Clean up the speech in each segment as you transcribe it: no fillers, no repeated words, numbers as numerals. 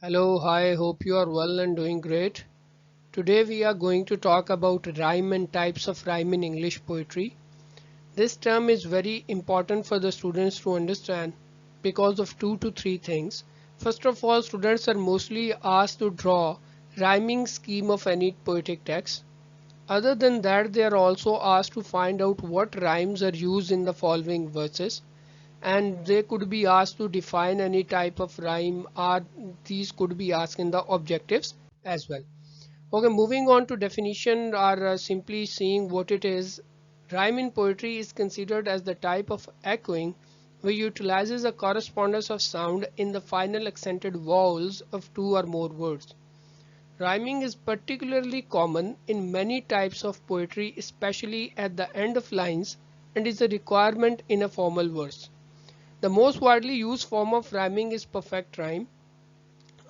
Hello, hi, hope you are well and doing great. Today we are going to talk about rhyme and types of rhyme in English poetry. This term is very important for the students to understand because of two to three things. First of all, students are mostly asked to draw rhyming scheme of any poetic text. Other than that, they are also asked to find out what rhymes are used in the following verses, and they could be asked to define any type of rhyme, or these could be asked in the objectives as well. Okay, moving on to definition or simply seeing what it is. Rhyme in poetry is considered as the type of echoing which utilizes a correspondence of sound in the final accented vowels of two or more words. Rhyming is particularly common in many types of poetry, especially at the end of lines, and is a requirement in a formal verse. The most widely used form of rhyming is perfect rhyme.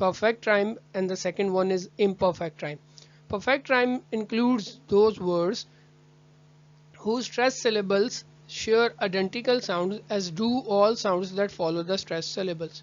perfect rhyme and the second one is imperfect rhyme. Perfect rhyme includes those words whose stressed syllables share identical sounds as do all sounds that follow the stressed syllables.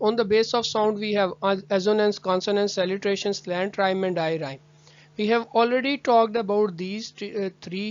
On the base of sound we have assonance, consonance, alliteration, slant rhyme and I rhyme. We have already talked about these three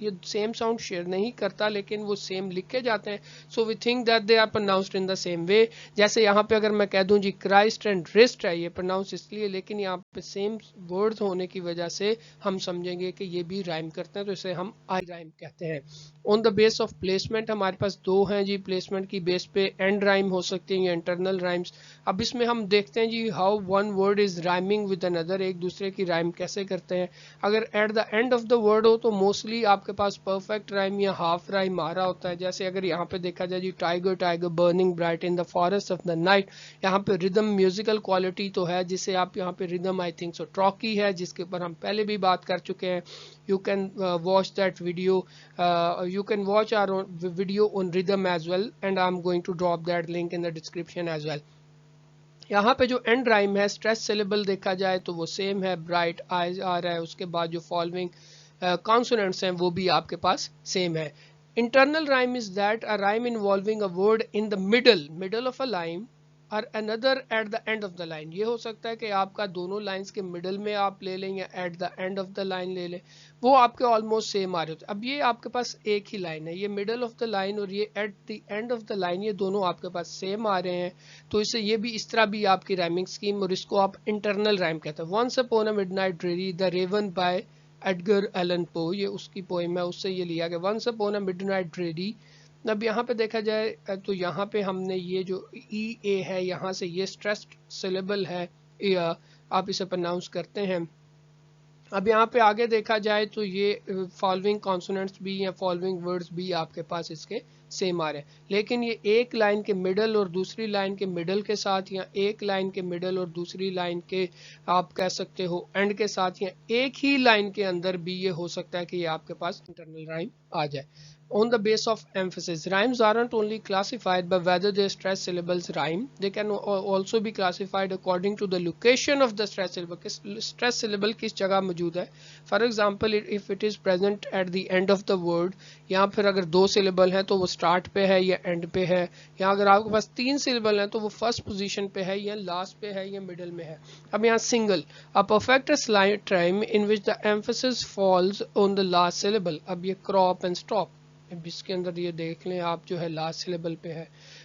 یہ same sound share نہیں کرتا لیکن وہ same لکھے جاتے ہیں. So we think that they are pronounced in the same way. جیسے یہاں پہ اگر میں کہہ دوں جی کرائسٹ اینڈ رسٹ ہے، یہ پرناؤنس اس لیے، لیکن یہاں پہ سیم ورڈز ہونے کی وجہ سے ہم سمجھیں گے کہ یہ بھی رائم کرتے ہیں، تو اسے ہم آئی رائم کہتے ہیں. آن دا بیس آف پلیسمنٹ ہمارے پاس دو ہیں جی. پلیسمنٹ کی بیس پہ اینڈ رائم ہو سکتے ہیں یا انٹرنل رائمس. اب اس میں ہم دیکھتے ہیں جی how one word is rhyming with اندر، ایک دوسرے کی رائم کیسے کرتے ہیں. اگر at the end of the word ہو تو موسٹلی آپ کے پاس پرفیکٹ رائم یا ہاف رائم آ رہا ہوتا ہے. جیسے اگر یہاں پہ دیکھا جائے جی tiger tiger burning bright in the forest of the night, یہاں پہ ردم میوزیکل کوالٹی تو ہے جسے آپ یہاں پہ ردم آئی تھنک سو ٹراکی ہے جس کے اوپر ہم پہلے بھی بات کر چکے ہیں. You can watch that video, you can watch our video on rhythm as well and I'm going to drop that link in the description as well. یہاں پہ جو اینڈ رائم ہے اسٹریس سیلیبل دیکھا جائے تو وہ سیم ہے، bright eyes آ رہا ہے، اس کے بعد جو فالوئنگ کانسوننٹس ہیں وہ بھی آپ کے پاس سیم ہے. Internal rhyme is that a rhyme involving a word in the middle of a line اور another at the end of the line. یہ ہو سکتا ہے کہ آپ کا دونوں لائنز کے مڈل میں آپ لے لیں یا at the end of the line لے لیں، وہ آپ کے آلموسٹ سیم آ رہے ہوتے. اب یہ آپ کے پاس ایک ہی لائن ہے، یہ مڈل آف دا لائن اور یہ at the end of the line, یہ دونوں آپ کے پاس سیم آ رہے ہیں، تو اسے یہ بھی اس طرح بھی آپ کی رائمنگ اسکیم، اور اس کو آپ انٹرنل رائم کہتے ہیں. Once upon a midnight dreary the raven by Edgar Allan Poe, یہ اس کی پوئم ہے، اس سے یہ لیا گیا. Once upon a midnight dreary. اب یہاں پہ دیکھا جائے تو یہاں پہ ہم نے یہ جو ای اے ہے یہاں سے یہ اسٹریسڈ سلیبل ہے، آپ اسے پرناؤنس کرتے ہیں. اب یہاں پہ آگے دیکھا جائے تو یہ فالوئنگ کانسوننٹس بھی یا فالوئنگ ورڈز بھی آپ کے پاس اس کے سیم آ رہے ہیں، لیکن یہ ایک لائن کے مڈل اور دوسری لائن کے مڈل کے ساتھ، یا ایک لائن کے مڈل اور دوسری لائن کے آپ کہہ سکتے ہو اینڈ کے ساتھ، یا ایک ہی لائن کے اندر بھی یہ ہو سکتا ہے کہ یہ آپ کے پاس انٹرنل رائم آ جائے. On the base of emphasis, rhymes aren't only classified by whether their stress syllables rhyme, they can also be classified according to the location of the stress syllable. Stress syllable کس جگہ موجود ہے. For example, if it is present at the end of the word, یہاں پھر اگر دو syllable ہیں تو وہ start پہ ہے یا end پہ ہے. یہاں اگر آپ کے پاس تین syllable ہیں تو وہ first position پہ ہے یا last پہ ہے یا middle میں ہے. اب یہاں single, a perfect slight rhyme in which the emphasis falls on the last syllable. اب یہ crop and stop، اب اس کے اندر یہ دیکھ لیں آپ جو ہے لاسٹ سلیبل پہ ہے.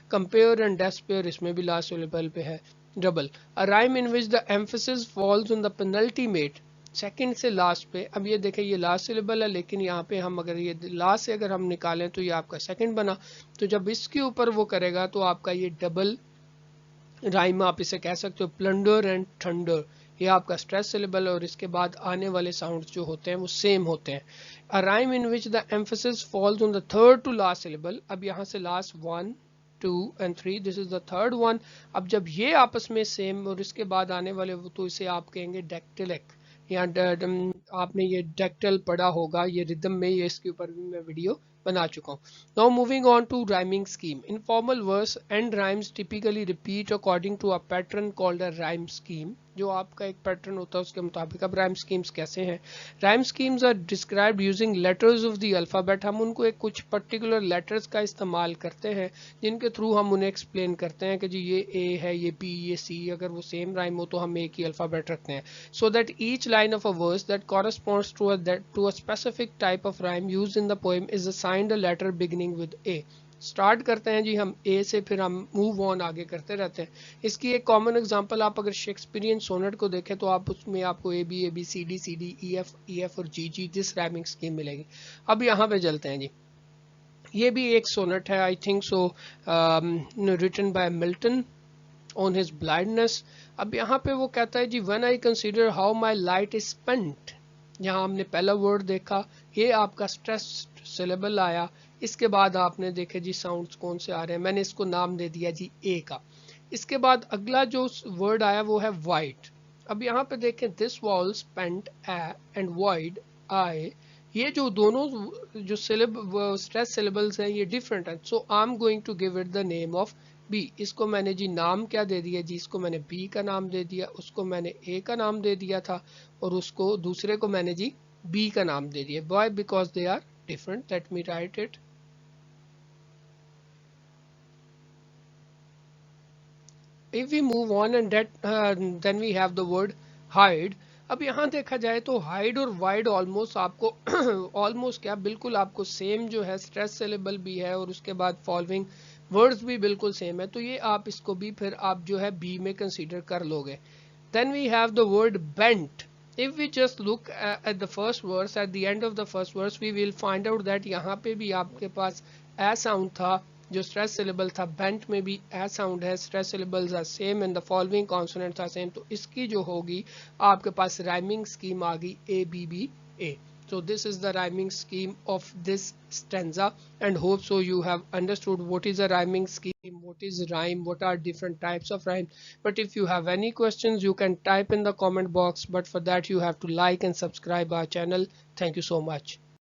کمپیئر اینڈ ڈسپیئر، اس میں بھی لاسٹ سلیبل پہ ہے. Double, a rhyme in which the emphasis falls on the penultimate، second سے لاسٹ پہ. اب یہ دیکھیں یہ لاسٹ سلیبل ہے لیکن یہاں پہ ہم اگر یہ لاسٹ سے اگر ہم نکالیں تو یہ آپ کا سیکنڈ بنا، تو جب اس کے اوپر وہ کرے گا تو آپ کا یہ ڈبل رائم آپ اسے کہہ سکتے ہو. پلنڈر اینڈ تھنڈر، یہ آپ کا اسٹریس سلیبل اور اس کے بعد آنے والے ساؤنڈز جو ہوتے ہیں وہ سیم ہوتے ہیں. A rhyme in which the emphasis falls on the third to last syllable. اب یہاں سے last 1 2 and 3، this is the third one. اب جب یہ آپس میں سیم اور اس کے بعد آنے والے تو اسے آپ کہیں گے ڈیکٹلک، یا آپ نے یہ ڈیکٹل پڑھا ہوگا، یہ ردم میں، یہ اس کے اوپر بھی میں ویڈیو بنا چکا ہوں. Now moving on to rhyming scheme. In formal verse, end rhymes typically repeat according to a pattern called a rhyme scheme. جو آپ کا ایک پیٹرن ہوتا ہے اس کے مطابق. اب رائم سکیمز کیسے ہیں؟ Rhyme schemes are described using letters of the alphabet. ہم ان کو ایک کچھ پرٹیکولر لیٹرز کا استعمال کرتے ہیں جن کے تھرو ہم انہیں ایکسپلین کرتے ہیں کہ جی یہ اے ہے، یہ بی، یہ سی. اگر وہ سیم رائم ہو تو ہم ایک ہی الفابیٹ رکھتے ہیں. So that each line of a verse that corresponds to a specific type of rhyme used in the poem is assigned a letter beginning with A. Start کرتے ہیں جی ہم اے سے، پھر ہم موو آن آگے کرتے رہتے ہیں. اس کی ایک کامن اگزامپل آپ اگر شیکسپیرین سونٹ کو دیکھیں تو آپ اس میں آپ کو A B C D E F اور جی دس رائمنگ اسکیم ملے گی. اب یہاں پہ چلتے ہیں جی، یہ بھی ایک سونٹ ہے I think so written by Milton on his blindness. اب یہاں پہ وہ کہتا ہے جی when I consider how my light is spent، یہاں ہم نے پہلا ورڈ دیکھا، یہ آپ کا اسٹریس سلیبل آیا. اس کے بعد آپ نے دیکھے جی ساؤنڈز کون سے آ رہے ہیں، میں نے اس کو نام دے دیا جی اے کا. اس کے بعد اگلا جو ورڈ آیا وہ ہے وائٹ. اب یہاں پہ دیکھیں this wall spent a and void I، یہ جو دونوں جو اسٹریس سلیبلز ہیں یہ ڈفرینٹ ہیں. So I am going to give it the name of B. اس کو میں نے جی نام کیا دے دیا جی، اس کو میں نے بی کا نام دے دیا، اس کو میں نے اے کا نام دے دیا تھا، اور اس کو دوسرے کو میں نے جی بی کا نام دے دیا. Why? Because they are different. Let me write it. If we move on and then we have the word hide. اب یہاں دیکھا جائے تو ہائڈ اور وائڈ آلموسٹ آپ کو آلموسٹ کیا بالکل آپ کو سیم جو ہے اسٹریس سیلیبل بھی ہے اور اس کے بعد فالوئنگ ورڈز بھی بالکل سیم ہے, تو یہ آپ اس کو بھی پھر آپ جو ہے بی میں کنسیڈر کر لو گے. Then we have the word bent. If we just look at the first verse, at the end of the first verse, we will find out that یہاں پہ بھی آپ کے پاس a sound تھا جو stress syllable تھا, bent میں بھی a sound ہے, stress syllables are same and the following consonants are same. تو اس کی جو ہوگی آپ کے پاس rhyming scheme آ گئی A B B A. So this is the rhyming scheme of this stanza, and hope so you have understood what is a rhyming scheme, what is rhyme, what are different types of rhyme. But if you have any questions, you can type in the comment box, but for that you have to like and subscribe our channel. Thank you so much.